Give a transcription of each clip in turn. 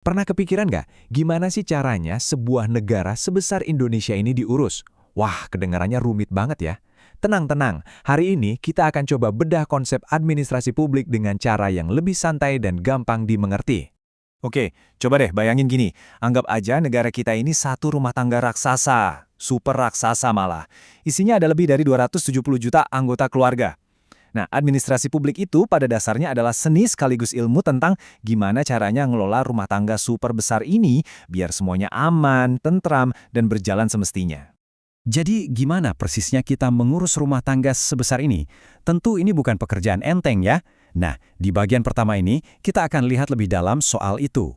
Pernah kepikiran nggak, gimana sih caranya sebuah negara sebesar Indonesia ini diurus? Wah, kedengarannya rumit banget ya. Tenang-tenang, hari ini kita akan coba bedah konsep administrasi publik dengan cara yang lebih santai dan gampang dimengerti. Oke, coba deh bayangin gini. Anggap aja negara kita ini satu rumah tangga raksasa. Super raksasa malah. Isinya ada lebih dari 270 juta anggota keluarga. Nah, administrasi publik itu pada dasarnya adalah seni sekaligus ilmu tentang gimana caranya ngelola rumah tangga super besar ini biar semuanya aman, tentram, dan berjalan semestinya. Jadi gimana persisnya kita mengurus rumah tangga sebesar ini? Tentu ini bukan pekerjaan enteng ya. Nah, di bagian pertama ini kita akan lihat lebih dalam soal itu.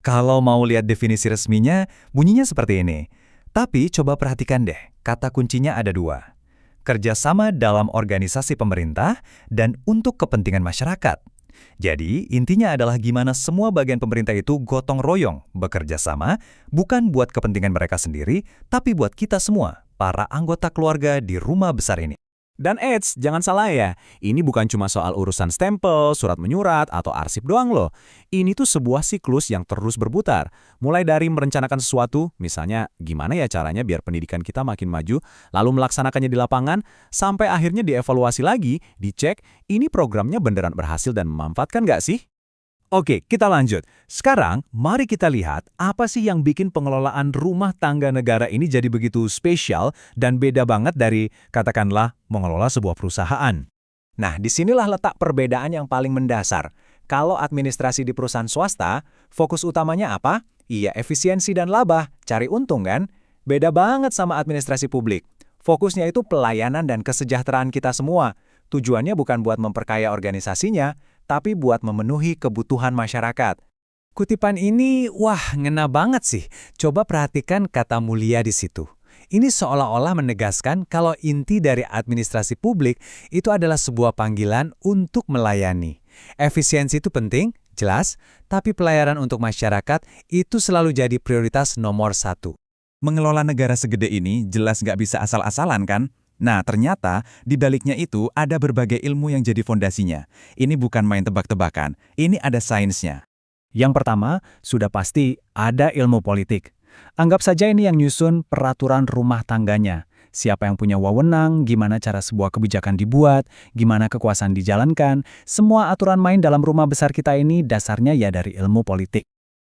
Kalau mau lihat definisi resminya, bunyinya seperti ini. Tapi coba perhatikan deh, kata kuncinya ada dua. Kerjasama dalam organisasi pemerintah dan untuk kepentingan masyarakat. Jadi, intinya adalah gimana semua bagian pemerintah itu gotong royong, bekerja sama, bukan buat kepentingan mereka sendiri, tapi buat kita semua, para anggota keluarga di rumah besar ini. Dan eits, jangan salah ya, ini bukan cuma soal urusan stempel, surat menyurat, atau arsip doang loh. Ini tuh sebuah siklus yang terus berputar. Mulai dari merencanakan sesuatu, misalnya gimana ya caranya biar pendidikan kita makin maju, lalu melaksanakannya di lapangan, sampai akhirnya dievaluasi lagi, dicek, ini programnya beneran berhasil dan memanfaatkan nggak sih? Oke, kita lanjut. Sekarang, mari kita lihat apa sih yang bikin pengelolaan rumah tangga negara ini jadi begitu spesial dan beda banget dari, katakanlah, mengelola sebuah perusahaan. Nah, disinilah letak perbedaan yang paling mendasar. Kalau administrasi di perusahaan swasta, fokus utamanya apa? Iya, efisiensi dan laba, cari untung kan? Beda banget sama administrasi publik. Fokusnya itu pelayanan dan kesejahteraan kita semua. Tujuannya bukan buat memperkaya organisasinya, tapi buat memenuhi kebutuhan masyarakat. Kutipan ini, wah, ngena banget sih. Coba perhatikan kata mulia di situ. Ini seolah-olah menegaskan kalau inti dari administrasi publik itu adalah sebuah panggilan untuk melayani. Efisiensi itu penting, jelas, tapi pelayanan untuk masyarakat itu selalu jadi prioritas nomor satu. Mengelola negara segede ini jelas nggak bisa asal-asalan kan? Nah, ternyata di baliknya itu ada berbagai ilmu yang jadi fondasinya. Ini bukan main tebak-tebakan, ini ada sainsnya. Yang pertama, sudah pasti ada ilmu politik. Anggap saja ini yang nyusun peraturan rumah tangganya. Siapa yang punya wewenang, gimana cara sebuah kebijakan dibuat, gimana kekuasaan dijalankan, semua aturan main dalam rumah besar kita ini dasarnya ya dari ilmu politik.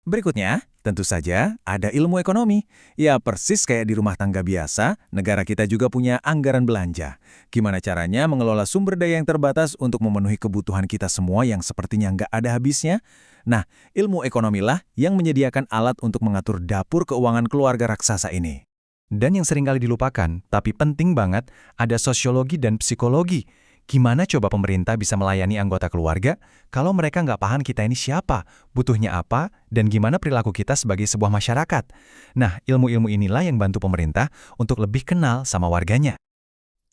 Berikutnya, tentu saja ada ilmu ekonomi. Ya persis kayak di rumah tangga biasa, negara kita juga punya anggaran belanja. Gimana caranya mengelola sumber daya yang terbatas untuk memenuhi kebutuhan kita semua yang sepertinya nggak ada habisnya? Nah, ilmu ekonomilah yang menyediakan alat untuk mengatur dapur keuangan keluarga raksasa ini. Dan yang seringkali dilupakan, tapi penting banget, ada sosiologi dan psikologi. Gimana coba pemerintah bisa melayani anggota keluarga kalau mereka nggak paham kita ini siapa, butuhnya apa, dan gimana perilaku kita sebagai sebuah masyarakat? Nah, ilmu-ilmu inilah yang bantu pemerintah untuk lebih kenal sama warganya.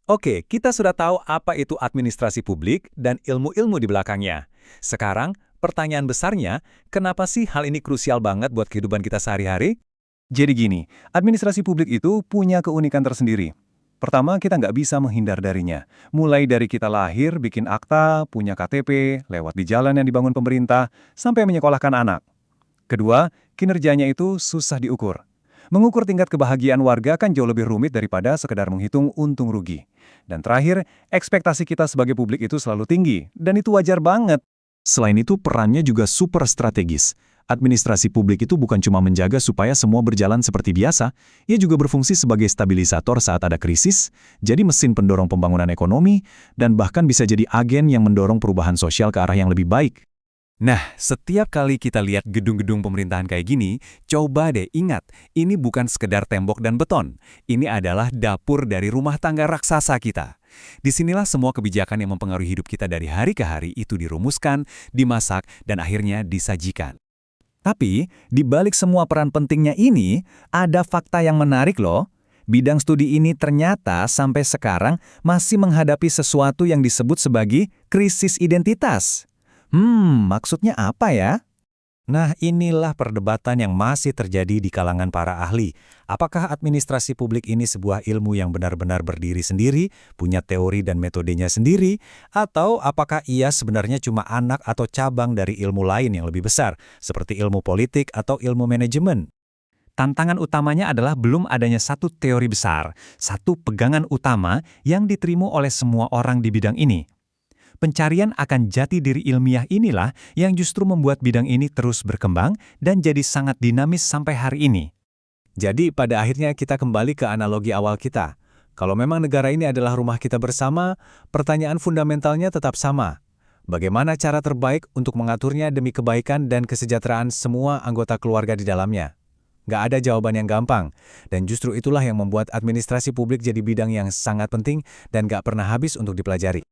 Oke, kita sudah tahu apa itu administrasi publik dan ilmu-ilmu di belakangnya. Sekarang, pertanyaan besarnya, kenapa sih hal ini krusial banget buat kehidupan kita sehari-hari? Jadi gini, administrasi publik itu punya keunikan tersendiri. Pertama, kita nggak bisa menghindar darinya. Mulai dari kita lahir, bikin akta, punya KTP, lewat di jalan yang dibangun pemerintah, sampai menyekolahkan anak. Kedua, kinerjanya itu susah diukur. Mengukur tingkat kebahagiaan warga kan jauh lebih rumit daripada sekedar menghitung untung rugi. Dan terakhir, ekspektasi kita sebagai publik itu selalu tinggi, dan itu wajar banget. Selain itu, perannya juga super strategis. Administrasi publik itu bukan cuma menjaga supaya semua berjalan seperti biasa, ia juga berfungsi sebagai stabilisator saat ada krisis, jadi mesin pendorong pembangunan ekonomi, dan bahkan bisa jadi agen yang mendorong perubahan sosial ke arah yang lebih baik. Nah, setiap kali kita lihat gedung-gedung pemerintahan kayak gini, coba deh ingat, ini bukan sekedar tembok dan beton. Ini adalah dapur dari rumah tangga raksasa kita. Disinilah semua kebijakan yang mempengaruhi hidup kita dari hari ke hari itu dirumuskan, dimasak, dan akhirnya disajikan. Tapi, di balik semua peran pentingnya ini, ada fakta yang menarik loh. Bidang studi ini ternyata sampai sekarang masih menghadapi sesuatu yang disebut sebagai krisis identitas. Maksudnya apa ya? Nah, inilah perdebatan yang masih terjadi di kalangan para ahli. Apakah administrasi publik ini sebuah ilmu yang benar-benar berdiri sendiri, punya teori dan metodenya sendiri, atau apakah ia sebenarnya cuma anak atau cabang dari ilmu lain yang lebih besar, seperti ilmu politik atau ilmu manajemen? Tantangan utamanya adalah belum adanya satu teori besar, satu pegangan utama yang diterima oleh semua orang di bidang ini. Pencarian akan jati diri ilmiah inilah yang justru membuat bidang ini terus berkembang dan jadi sangat dinamis sampai hari ini. Jadi pada akhirnya kita kembali ke analogi awal kita. Kalau memang negara ini adalah rumah kita bersama, pertanyaan fundamentalnya tetap sama. Bagaimana cara terbaik untuk mengaturnya demi kebaikan dan kesejahteraan semua anggota keluarga di dalamnya? Nggak ada jawaban yang gampang, dan justru itulah yang membuat administrasi publik jadi bidang yang sangat penting dan nggak pernah habis untuk dipelajari.